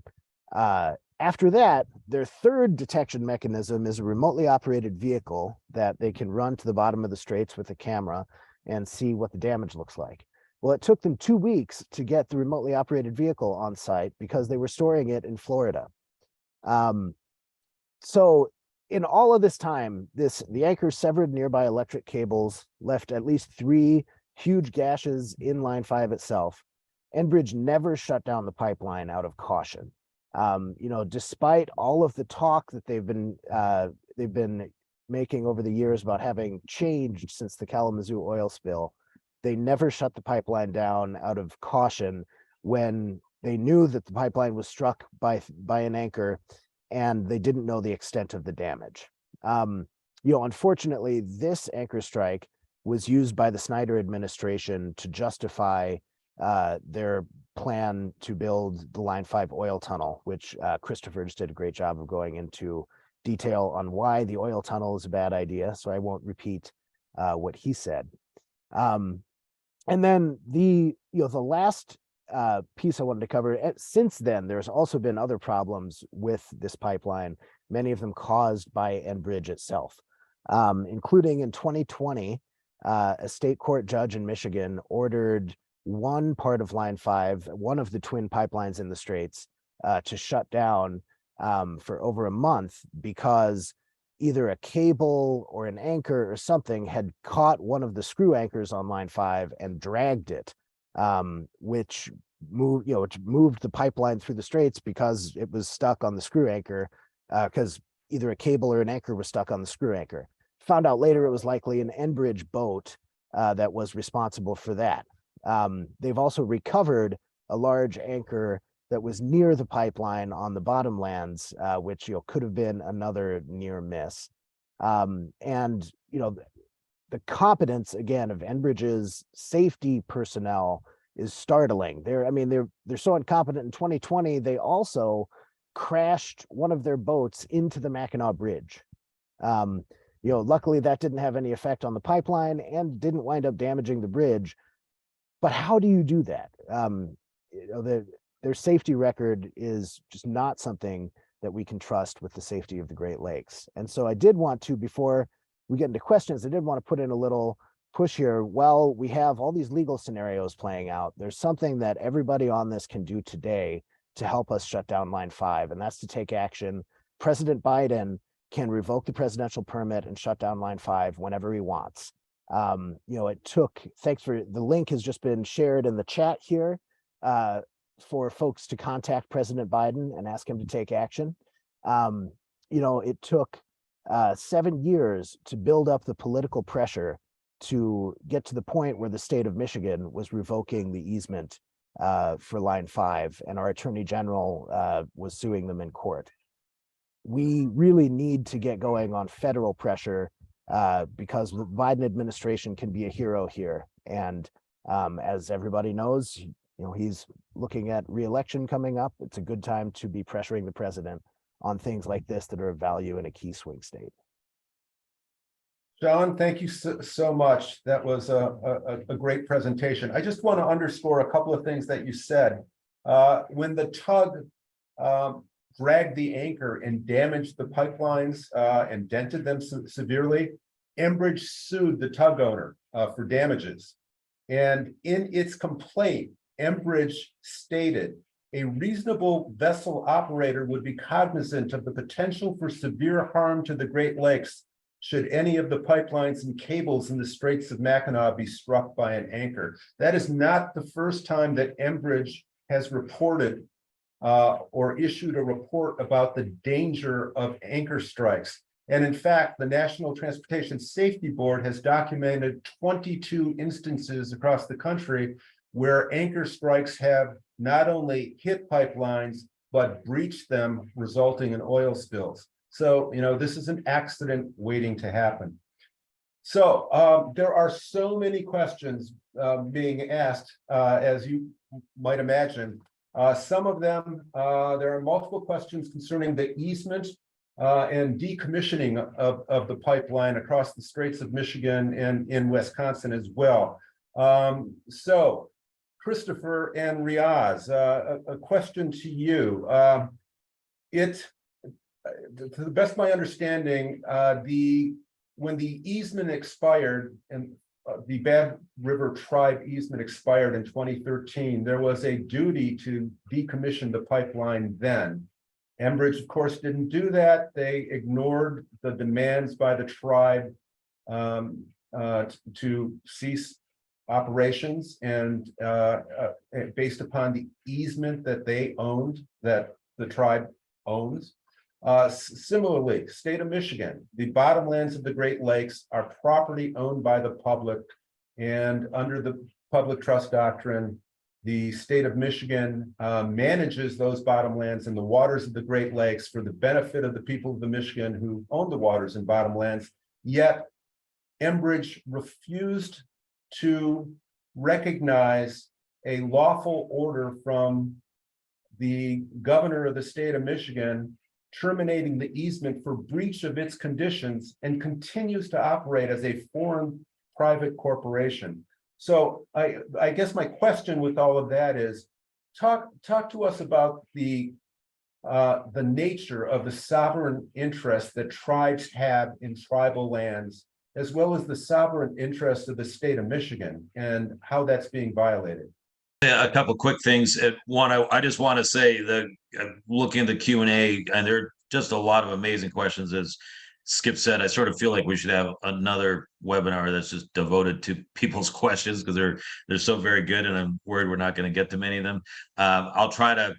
After that, their third detection mechanism is a remotely operated vehicle that they can run to the bottom of the straits with a camera and see what the damage looks like. Well, it took them 2 weeks to get the remotely operated vehicle on site because they were storing it in Florida. So in all of this time, the anchor severed nearby electric cables, left at least 3 huge gashes in Line 5 itself. Enbridge never shut down the pipeline out of caution. You know, despite all of the talk that they've been making over the years about having changed since the Kalamazoo oil spill, they never shut the pipeline down out of caution when they knew that the pipeline was struck by an anchor and they didn't know the extent of the damage. You know, unfortunately, this anchor strike was used by the Snyder administration to justify their plan to build the Line 5 oil tunnel, which Christopher just did a great job of going into detail on why the oil tunnel is a bad idea. So I won't repeat what he said. And then the last piece I wanted to cover, since then, there's also been other problems with this pipeline, many of them caused by Enbridge itself, including in 2020, a state court judge in Michigan ordered one part of Line 5, one of the twin pipelines in the Straits, to shut down for over a month because either a cable or an anchor or something had caught one of the screw anchors on Line 5 and dragged it, which moved the pipeline through the Straits because it was stuck on the screw anchor, because either a cable or an anchor was stuck on the screw anchor. Found out later it was likely an Enbridge boat that was responsible for that. They've also recovered a large anchor that was near the pipeline on the bottomlands, which could have been another near miss. And the competence again of Enbridge's safety personnel is startling. They're so incompetent. In 2020, they also crashed one of their boats into the Mackinac Bridge. Luckily that didn't have any effect on the pipeline and didn't wind up damaging the bridge. But how do you do that? Their safety record is just not something that we can trust with the safety of the Great Lakes. And so I did want to, before we get into questions, I did want to put in a little push here. Well, we have all these legal scenarios playing out. There's something that everybody on this can do today to help us shut down Line 5, and that's to take action. President Biden can revoke the presidential permit and shut down Line 5 whenever he wants. It took, thanks for the link has just been shared in the chat here for folks to contact President Biden and ask him to take action. It took 7 years to build up the political pressure to get to the point where the state of Michigan was revoking the easement for Line 5, and our attorney general was suing them in court. We really need to get going on federal pressure because the Biden administration can be a hero here. And as everybody knows, he's looking at re-election coming up. It's a good time to be pressuring the president on things like this that are of value in a key swing state. John, thank you so much. That was a great presentation. I just want to underscore a couple of things that you said. When the tug dragged the anchor and damaged the pipelines and dented them severely, Enbridge sued the tug owner for damages. And in its complaint, Enbridge stated, a reasonable vessel operator would be cognizant of the potential for severe harm to the Great Lakes should any of the pipelines and cables in the Straits of Mackinac be struck by an anchor. That is not the first time that Enbridge has reported or issued a report about the danger of anchor strikes. And in fact, the National Transportation Safety Board has documented 22 instances across the country where anchor strikes have not only hit pipelines, but breached them, resulting in oil spills. So, this is an accident waiting to happen. So there are so many questions being asked, as you might imagine. Some of them, there are multiple questions concerning the easement and decommissioning of the pipeline across the Straits of Michigan and in Wisconsin as well. So Christopher and Riyaz, a question to you. To the best of my understanding, when the easement expired and the Bad River Tribe easement expired in 2013, there was a duty to decommission the pipeline then. Enbridge, of course, didn't do that. They ignored the demands by the tribe to cease operations, and based upon the easement that they owned, that the tribe owns. Similarly, state of Michigan, the bottomlands of the Great Lakes are property owned by the public, and under the public trust doctrine, the state of Michigan manages those bottomlands and the waters of the Great Lakes for the benefit of the people of the Michigan who own the waters and bottomlands. Yet Enbridge refused to recognize a lawful order from the governor of the state of Michigan terminating the easement for breach of its conditions, and continues to operate as a foreign private corporation. So I guess my question with all of that is, talk to us about the nature of the sovereign interest that tribes have in tribal lands, as well as the sovereign interest of the state of Michigan and how that's being violated. Yeah, a couple quick things. One, I just want to say that looking at the Q&A, and there are just a lot of amazing questions. As Skip said, I sort of feel like we should have another webinar that's just devoted to people's questions, because they're so very good, and I'm worried we're not going to get to many of them. I'll try to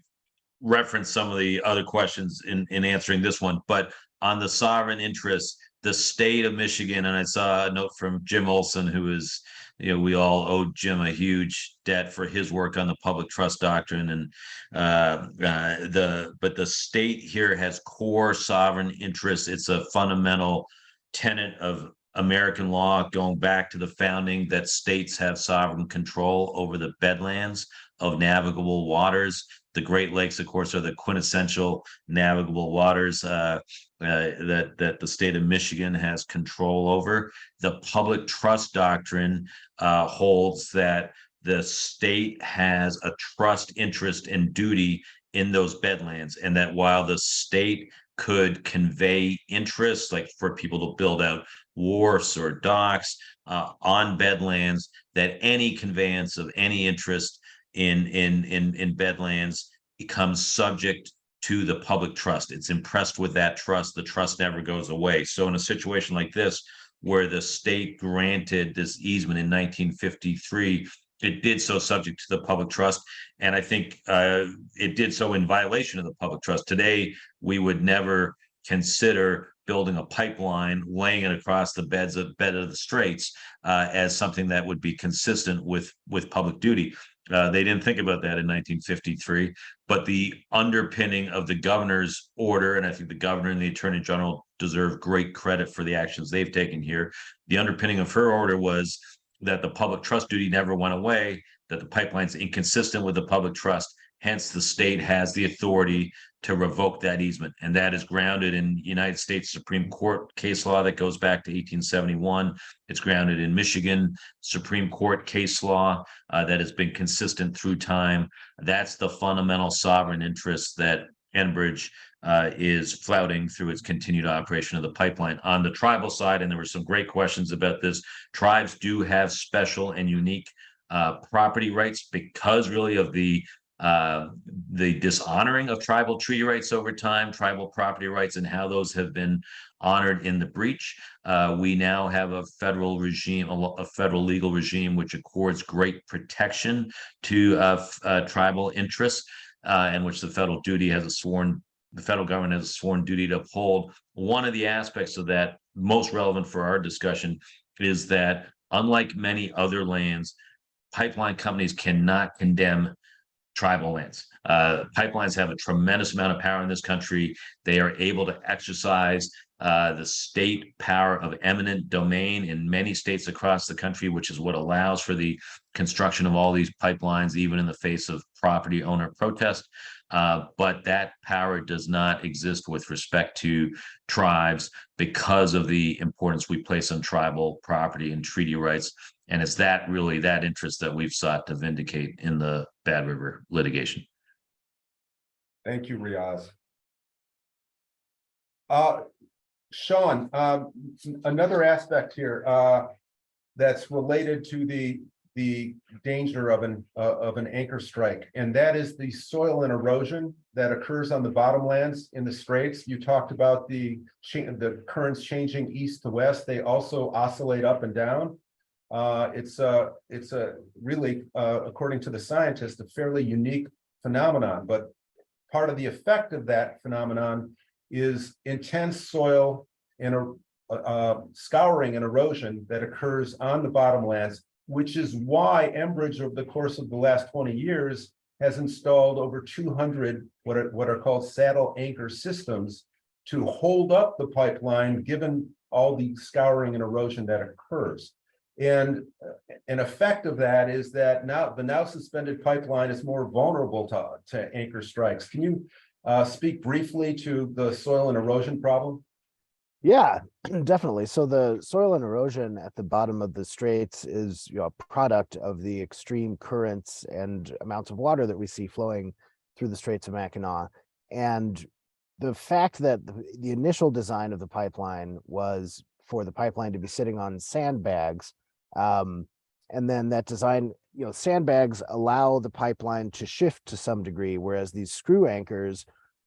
reference some of the other questions in answering this one, but on the sovereign interest, the state of Michigan, and I saw a note from Jim Olson, who is, we all owe Jim a huge debt for his work on the public trust doctrine, and but the state here has core sovereign interests. It's a fundamental tenet of American law going back to the founding, that states have sovereign control over the bedlands of navigable waters. The Great Lakes, of course, are the quintessential navigable waters that the state of Michigan has control over. The public trust doctrine holds that the state has a trust interest and duty in those bedlands, and that while the state could convey interest, like for people to build out wharfs or docks on bedlands, that any conveyance of any interest in bedlands becomes subject to the public trust. It's impressed with that trust. The trust never goes away. So in a situation like this, where the state granted this easement in 1953, it did so subject to the public trust. And I think it did so in violation of the public trust. Today, we would never consider building a pipeline, laying it across the bed of the straits as something that would be consistent with public duty. They didn't think about that in 1953, but the underpinning of the governor's order, and I think the governor and the attorney general deserve great credit for the actions they've taken here. The underpinning of her order was that the public trust duty never went away, that the pipeline's inconsistent with the public trust. Hence, the state has the authority to revoke that easement. And that is grounded in United States Supreme Court case law that goes back to 1871. It's grounded in Michigan Supreme Court case law that has been consistent through time. That's the fundamental sovereign interest that Enbridge is flouting through its continued operation of the pipeline. On the tribal side, and there were some great questions about this, tribes do have special and unique property rights because really of the dishonoring of tribal treaty rights over time, tribal property rights, and how those have been honored in the breach. We now have a federal regime, a federal legal regime, which accords great protection to tribal interests, and which the federal government has a sworn duty to uphold. One of the aspects of that most relevant for our discussion is that, unlike many other lands, pipeline companies cannot condemn tribal lands. Pipelines have a tremendous amount of power in this country. They are able to exercise the state power of eminent domain in many states across the country, which is what allows for the construction of all these pipelines, even in the face of property owner protest. But that power does not exist with respect to tribes because of the importance we place on tribal property and treaty rights. And it's that interest that we've sought to vindicate in the Bad River litigation. Thank you, Riyaz. Sean, another aspect here that's related to the danger of an anchor strike, and that is the soil and erosion that occurs on the bottomlands in the straits. You talked about the currents changing east to west. They also oscillate up and down. It's a really, according to the scientists, a fairly unique phenomenon, but part of the effect of that phenomenon is intense soil and scouring and erosion that occurs on the bottomlands, which is why Enbridge, over the course of the last 20 years, has installed over 200 what are called saddle anchor systems to hold up the pipeline, given all the scouring and erosion that occurs. And an effect of that is that the now suspended pipeline is more vulnerable to anchor strikes. Can you speak briefly to the soil and erosion problem? Yeah, definitely. So the soil and erosion at the bottom of the straits is a product of the extreme currents and amounts of water that we see flowing through the Straits of Mackinac. And the fact that the initial design of the pipeline was for the pipeline to be sitting on sandbags, and then that design, sandbags allow the pipeline to shift to some degree, whereas these screw anchors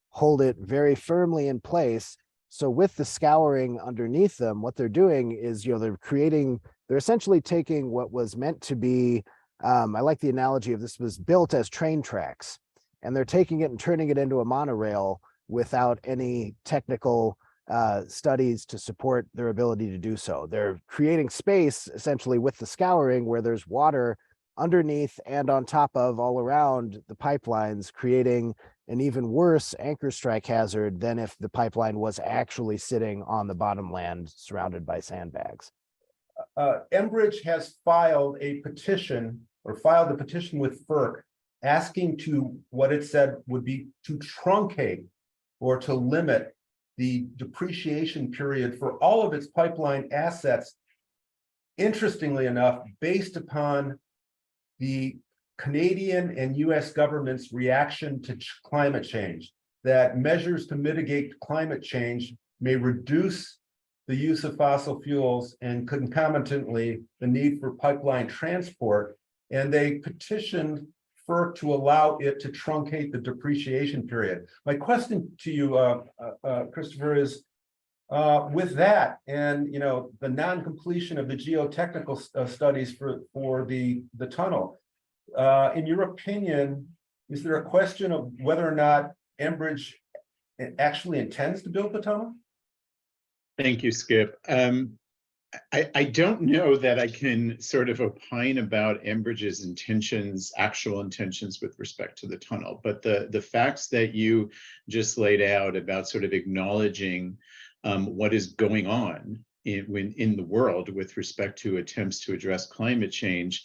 hold it very firmly in place. So with the scouring underneath them, what they're doing is, they're essentially taking what was meant to be, I like the analogy of this was built as train tracks, and they're taking it and turning it into a monorail without any technical studies to support their ability to do so. They're creating space essentially with the scouring where there's water underneath and on top of all around the pipelines, creating an even worse anchor strike hazard than if the pipeline was actually sitting on the bottomland surrounded by sandbags. Enbridge has filed a petition with FERC asking to what it said would be to truncate or to limit the depreciation period for all of its pipeline assets, interestingly enough, based upon the Canadian and US government's reaction to climate change, that measures to mitigate climate change may reduce the use of fossil fuels and concomitantly the need for pipeline transport. And they petitioned FERC to allow it to truncate the depreciation period. My question to you, Christopher, is with that and the non-completion of the geotechnical studies for the tunnel, in your opinion, is there a question of whether or not Enbridge actually intends to build the tunnel? Thank you, Skip. I don't know that I can sort of opine about Enbridge's intentions, actual intentions with respect to the tunnel, but the facts that you just laid out about sort of acknowledging what is going on in the world with respect to attempts to address climate change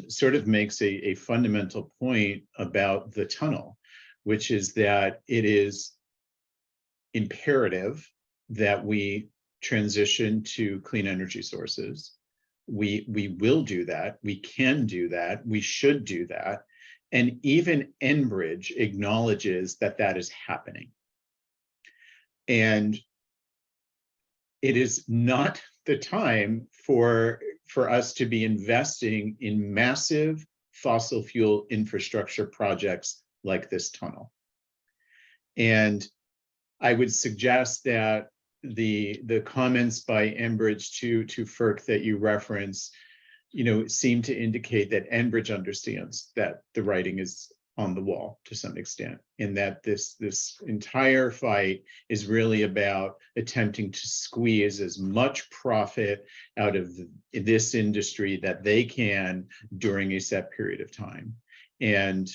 sort of makes a fundamental point about the tunnel, which is that it is imperative that we transition to clean energy sources. We will do that. We can do that. We should do that. And even Enbridge acknowledges that that is happening. And it is not the time for us to be investing in massive fossil fuel infrastructure projects like this tunnel. And I would suggest that the comments by Enbridge to FERC that you reference, seem to indicate that Enbridge understands that the writing is on the wall to some extent, and that this entire fight is really about attempting to squeeze as much profit out of this industry that they can during a set period of time. And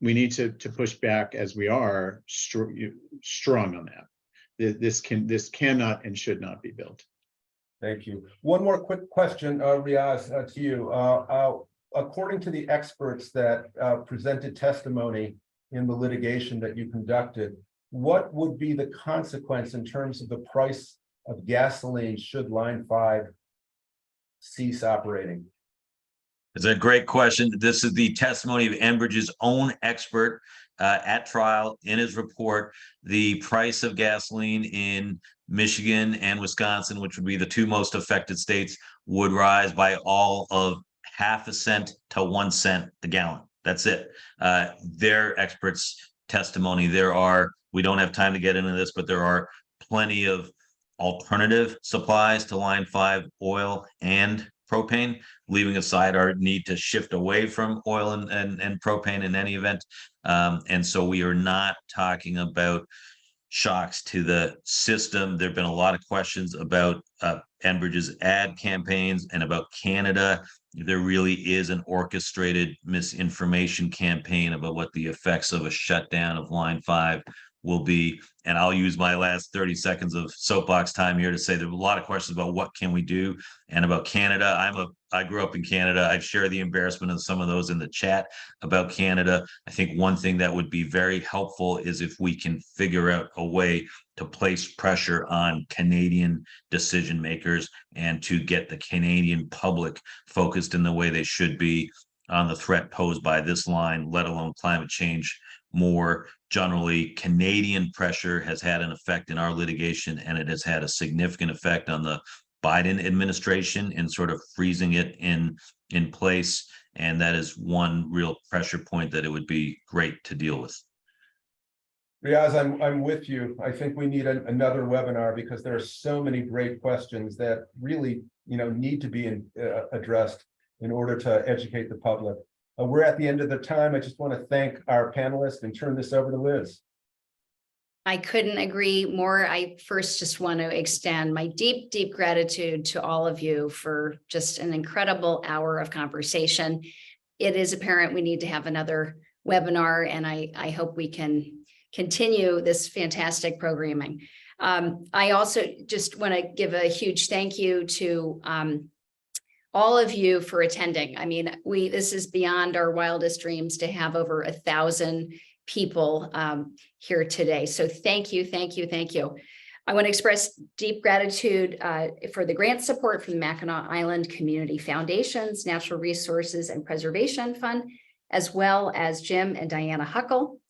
we need to push back as we are strong on that. This cannot and should not be built. Thank you. One more quick question, Riyaz, to you. According to the experts that presented testimony in the litigation that you conducted, what would be the consequence in terms of the price of gasoline should Line 5 cease operating? It's a great question. This is the testimony of Enbridge's own expert at trial in his report. The price of gasoline in Michigan and Wisconsin, which would be the two most affected states, would rise by all of 0.5 cent to 1 cent the gallon. That's it. Their experts' testimony. We don't have time to get into this, but there are plenty of alternative supplies to Line 5 oil and propane, leaving aside our need to shift away from oil and propane in any event. And so we are not talking about shocks to the system. There have been a lot of questions about Enbridge's ad campaigns and about Canada. There really is an orchestrated misinformation campaign about what the effects of a shutdown of Line 5 will be. And I'll use my last 30 seconds of soapbox time here to say there are a lot of questions about what can we do and about Canada. I grew up in Canada. I share the embarrassment of some of those in the chat about Canada. I think one thing that would be very helpful is if we can figure out a way to place pressure on Canadian decision makers and to get the Canadian public focused in the way they should be on the threat posed by this line, let alone climate change. More generally, Canadian pressure has had an effect in our litigation, and it has had a significant effect on the Biden administration in sort of freezing it in place. And that is one real pressure point that it would be great to deal with. Riyaz, I'm with you. I think we need another webinar because there are so many great questions that really, need to be addressed in order to educate the public. We're at the end of the time. I just want to thank our panelists and turn this over to Liz. I couldn't agree more. I first just want to extend my deep, deep gratitude to all of you for just an incredible hour of conversation. It is apparent we need to have another webinar, and I hope we can continue this fantastic programming. I also just want to give a huge thank you to all of you for attending. I mean, this is beyond our wildest dreams to have over 1,000 people here today. So thank you, thank you, thank you. I want to express deep gratitude for the grant support from the Mackinac Island Community Foundations, Natural Resources and Preservation Fund, as well as Jim and Diana Huckle.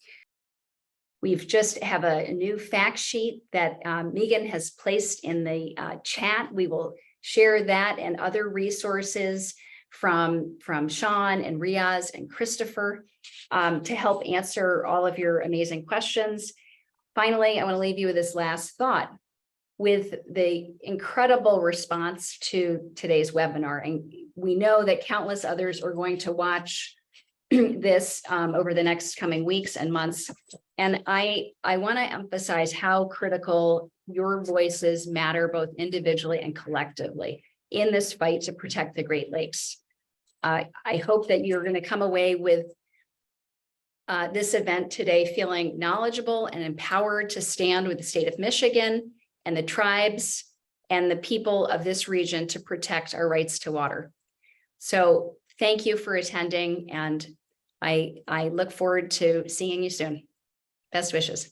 We've just have a new fact sheet that Megan has placed in the chat. We will share that and other resources from Sean and Riyaz and Christopher to help answer all of your amazing questions. Finally, I want to leave you with this last thought. With the incredible response to today's webinar, and we know that countless others are going to watch this over the next coming weeks and months. And I want to emphasize how critical your voices matter both individually and collectively in this fight to protect the Great Lakes. I hope that you're going to come away with this event today feeling knowledgeable and empowered to stand with the state of Michigan and the tribes and the people of this region to protect our rights to water. So thank you for attending, and I look forward to seeing you soon. Best wishes.